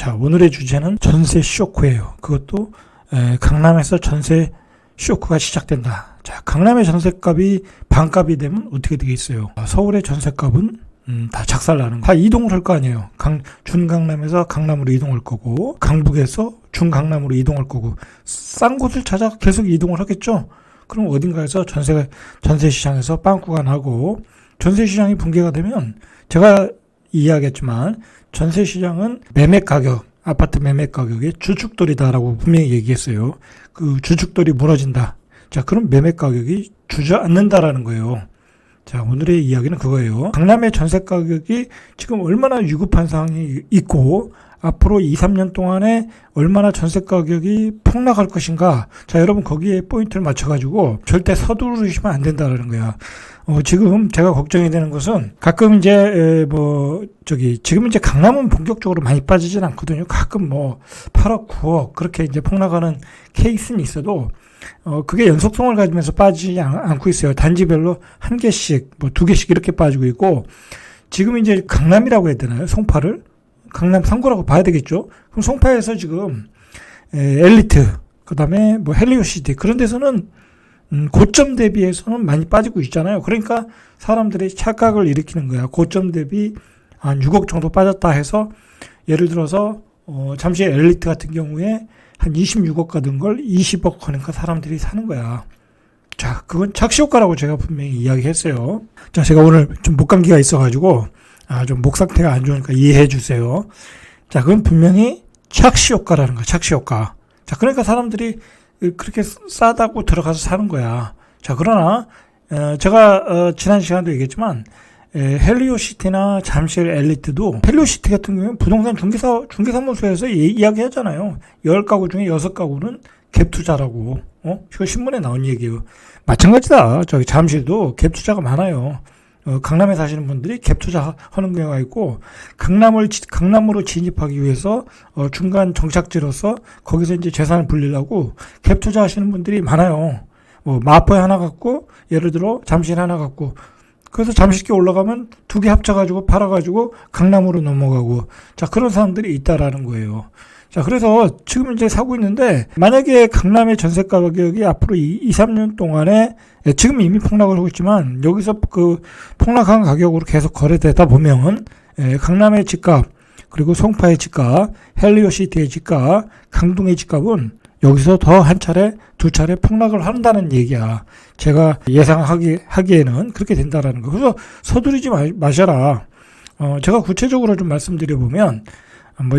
자, 오늘의 주제는 전세 쇼크예요. 그것도 강남에서 전세 쇼크가 시작된다. 자, 강남의 전세값이 반값이 되면 어떻게 되겠어요? 서울의 전세값은 다 작살나는 거. 다 이동을 할 거 아니에요. 준강남에서 강남으로 이동할 거고, 강북에서 중강남으로 이동할 거고, 싼 곳을 찾아 계속 이동을 하겠죠. 그럼 어딘가에서 전세 시장에서 빵꾸가 나고, 전세 시장이 붕괴가 되면 제가 이야기했지만 전세 시장은 매매 가격, 아파트 매매 가격의 주축돌이다라고 분명히 얘기했어요. 그 주축돌이 무너진다. 자, 그럼 매매 가격이 주저앉는다라는 거예요. 자, 오늘의 이야기는 그거예요. 강남의 전세 가격이 지금 얼마나 위급한 상황이 있고 앞으로 2, 3년 동안에 얼마나 전세 가격이 폭락할 것인가. 자, 여러분 거기에 포인트를 맞춰가지고 절대 서두르시면 안 된다라는 거야. 지금 제가 걱정이 되는 것은 가끔 이제 지금 이제 강남은 본격적으로 많이 빠지진 않거든요. 가끔 8억, 9억 그렇게 이제 폭락하는 케이스는 있어도 그게 연속성을 가지면서 빠지지 않고 있어요. 단지별로 한 개씩, 두 개씩 이렇게 빠지고 있고, 지금 이제 강남이라고 해야 되나요? 송파를? 강남 3구라고 봐야 되겠죠? 그럼 송파에서 지금, 엘리트, 그 다음에 헬리오시티, 그런 데서는, 고점 대비해서는 많이 빠지고 있잖아요. 그러니까 사람들이 착각을 일으키는 거야. 고점 대비 한 6억 정도 빠졌다 해서, 예를 들어서, 잠시 엘리트 같은 경우에 한 26억 가던 걸 20억 하니까 사람들이 사는 거야. 자, 그건 착시효과라고 제가 분명히 이야기했어요. 자, 제가 오늘 좀 목감기가 있어가지고, 좀 목 상태가 안 좋으니까 이해해 주세요. 자, 그건 분명히 착시효과라는 거야, 착시효과. 자, 그러니까 사람들이 그렇게 싸다고 들어가서 사는 거야. 자, 그러나, 제가, 지난 시간도 얘기했지만, 헬리오시티나 잠실 엘리트도 헬리오시티 같은 경우는 부동산 중개사무소에서 이야기 하잖아요. 10가구 중에 6가구는 갭 투자라고. 이거 신문에 나온 얘기예요. 마찬가지다. 저기 잠실도 갭 투자가 많아요. 강남에 사시는 분들이 갭 투자하는 경우가 있고, 강남으로 진입하기 위해서 중간 정착지로서 거기서 이제 재산을 불리려고 갭 투자하시는 분들이 많아요. 마포에 하나 갖고, 예를 들어 잠실 하나 갖고, 그래서 잠실께 올라가면 두 개 합쳐가지고 팔아가지고 강남으로 넘어가고, 자, 그런 사람들이 있다라는 거예요. 자, 그래서 지금 이제 사고 있는데, 만약에 강남의 전세 가격이 앞으로 2, 3년 동안에, 지금 이미 폭락을 하고 있지만, 여기서 그 폭락한 가격으로 계속 거래되다 보면, 강남의 집값, 그리고 송파의 집값, 헬리오시티의 집값, 강동의 집값은 여기서 더 한 차례, 두 차례 폭락을 한다는 얘기야. 제가 예상하기에는 그렇게 된다라는 거. 그래서 서두르지 마셔라. 제가 구체적으로 좀 말씀드려보면,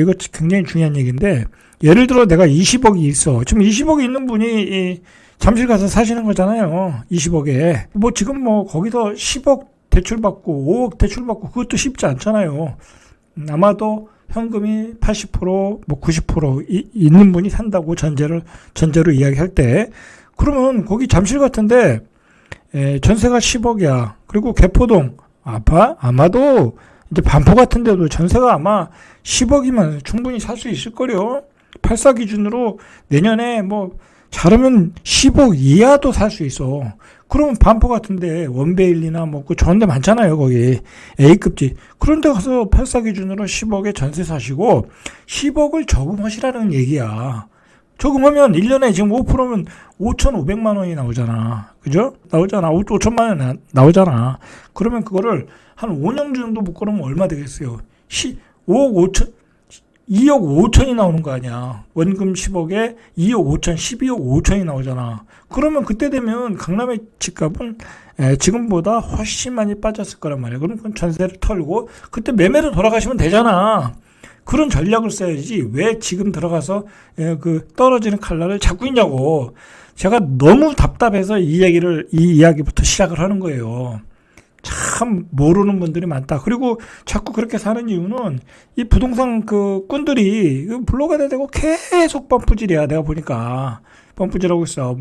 이거 굉장히 중요한 얘기인데, 예를 들어 내가 20억이 있어. 지금 20억이 있는 분이 잠실 가서 사시는 거잖아요. 20억에. 지금 거기서 10억 대출받고, 5억 대출받고, 그것도 쉽지 않잖아요. 아마도 현금이 80%, 90% 있는 분이 산다고 전제로 이야기할 때, 그러면 거기 잠실 같은데, 전세가 10억이야. 그리고 개포동, 아마도 이제 반포 같은 데도 전세가 아마 10억이면 충분히 살 수 있을 거요. 84 기준으로 내년에 잘하면 10억 이하도 살 수 있어. 그러면 반포 같은데 원베일리나 그 좋은 데 많잖아요. 거기 A급지. 그런 데 가서 84 기준으로 10억에 전세 사시고 10억을 저금하시라는 얘기야. 저금하면 1년에 지금 5%면 5,500만 원이 나오잖아. 그죠? 나오잖아. 5천만 원 나오잖아. 그러면 그거를 한 5년 정도 묶어놓으면 얼마 되겠어요? 2억 5천이 나오는 거 아니야. 원금 10억에 2억 5천, 12억 5천이 나오잖아. 그러면 그때 되면 강남의 집값은 지금보다 훨씬 많이 빠졌을 거란 말이야. 그럼 전세를 털고 그때 매매로 돌아가시면 되잖아. 그런 전략을 써야지. 왜 지금 들어가서 그 떨어지는 칼날을 잡고 있냐고. 제가 너무 답답해서 이 이야기부터 시작을 하는 거예요. 참 모르는 분들이 많다. 그리고 자꾸 그렇게 사는 이유는 이 부동산 그 꾼들이 블로그에다 대고 계속 펌프질이야. 내가 보니까 펌프질하고 있어.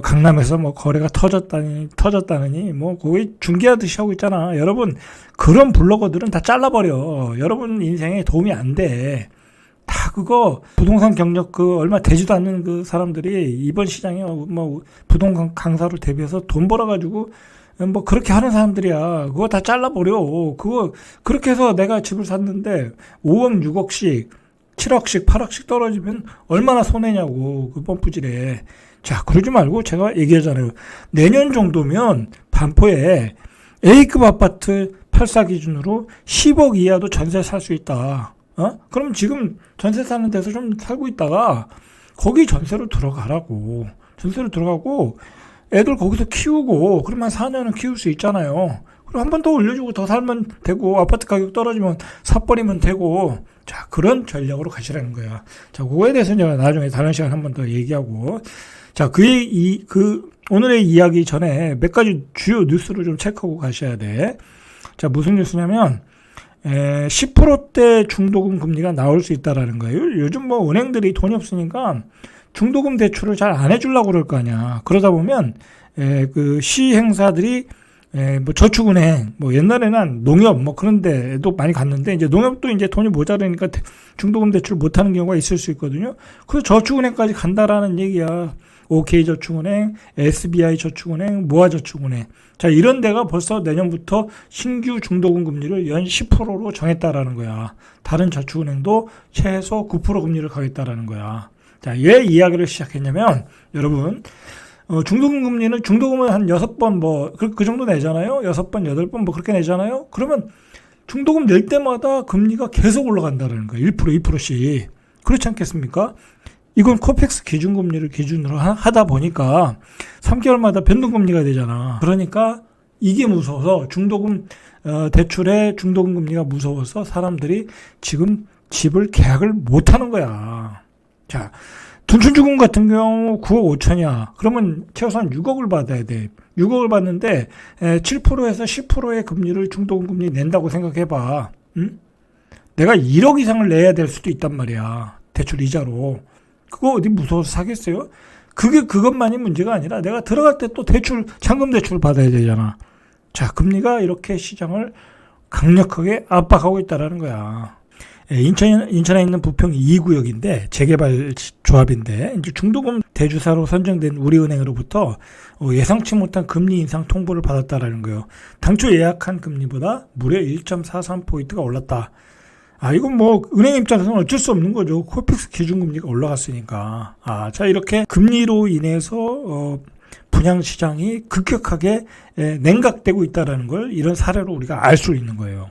강남에서 거래가 터졌다느니 거기 중계하듯이 하고 있잖아. 여러분, 그런 블로거들은 다 잘라버려. 여러분 인생에 도움이 안 돼. 다 그거 부동산 경력 얼마 되지도 않는 그 사람들이 이번 시장에 부동산 강사로 대비해서 돈 벌어가지고 그렇게 하는 사람들이야. 그거 다 잘라버려. 그렇게 해서 내가 집을 샀는데 5억, 6억씩 7억씩 8억씩 떨어지면 얼마나 손해냐고 그 펌프질에. 자, 그러지 말고 제가 얘기하잖아요. 내년 정도면 반포에 A급 아파트 8사 기준으로 10억 이하도 전세 살 수 있다. 그럼 지금 전세 사는 데서 좀 살고 있다가 거기 전세로 들어가라고. 전세로 들어가고 애들 거기서 키우고 그러면 4년은 키울 수 있잖아요. 그리고 한 번 더 올려주고 더 살면 되고 아파트 가격 떨어지면 사버리면 되고. 자, 그런 전략으로 가시라는 거야. 자, 그거에 대해서 제가 나중에 다른 시간에 한 번 더 얘기하고. 자, 오늘의 이야기 전에 몇 가지 주요 뉴스를 좀 체크하고 가셔야 돼. 자, 무슨 뉴스냐면, 10%대 중도금 금리가 나올 수 있다라는 거예요. 요즘 뭐 은행들이 돈이 없으니까 중도금 대출을 잘 안 해주려고 그럴 거 아니야. 그러다 보면, 그 시행사들이 뭐 저축은행, 뭐 옛날에는 농협 뭐 그런 데도 많이 갔는데 이제 농협도 이제 돈이 모자라니까 중도금 대출 못 하는 경우가 있을 수 있거든요. 그래서 저축은행까지 간다라는 얘기야. OK저축은행, SBI저축은행, 모아저축은행. 자, 이런 데가 벌써 내년부터 신규 중도금 금리를 연 10%로 정했다라는 거야. 다른 저축은행도 최소 9% 금리를 가겠다라는 거야. 자, 왜 이야기를 시작했냐면 여러분, 중도금 금리는 중도금은 한 6번 뭐 그 정도 내잖아요. 6번, 8번 뭐 그렇게 내잖아요. 그러면 중도금 낼 때마다 금리가 계속 올라간다는 거예요. 1%, 2%씩. 그렇지 않겠습니까? 이건 코펙스 기준금리를 기준으로 하다 보니까 3개월마다 변동금리가 되잖아. 그러니까 이게 무서워서 대출의 중도금 금리가 무서워서 사람들이 지금 집을 계약을 못 하는 거야. 자, 둔촌주금 같은 경우 9억 5천이야. 그러면 최소한 6억을 받아야 돼. 6억을 받는데 7%에서 10%의 금리를 중도금 금리 낸다고 생각해봐. 응? 내가 1억 이상을 내야 될 수도 있단 말이야. 대출 이자로. 그거 어디 무서워서 사겠어요? 그것만이 문제가 아니라 내가 들어갈 때 또 잔금 대출을 받아야 되잖아. 자, 금리가 이렇게 시장을 강력하게 압박하고 있다라는 거야. 인천에 있는 부평 2구역인데 재개발 조합인데 이제 중도금 대주사로 선정된 우리은행으로부터 예상치 못한 금리 인상 통보를 받았다라는 거예요. 당초 예약한 금리보다 무려 1.43포인트가 올랐다. 이건 뭐 은행 입장에서는 어쩔 수 없는 거죠. 코픽스 기준금리가 올라갔으니까. 자, 이렇게 금리로 인해서 분양 시장이 급격하게 냉각되고 있다라는 걸 이런 사례로 우리가 알 수 있는 거예요.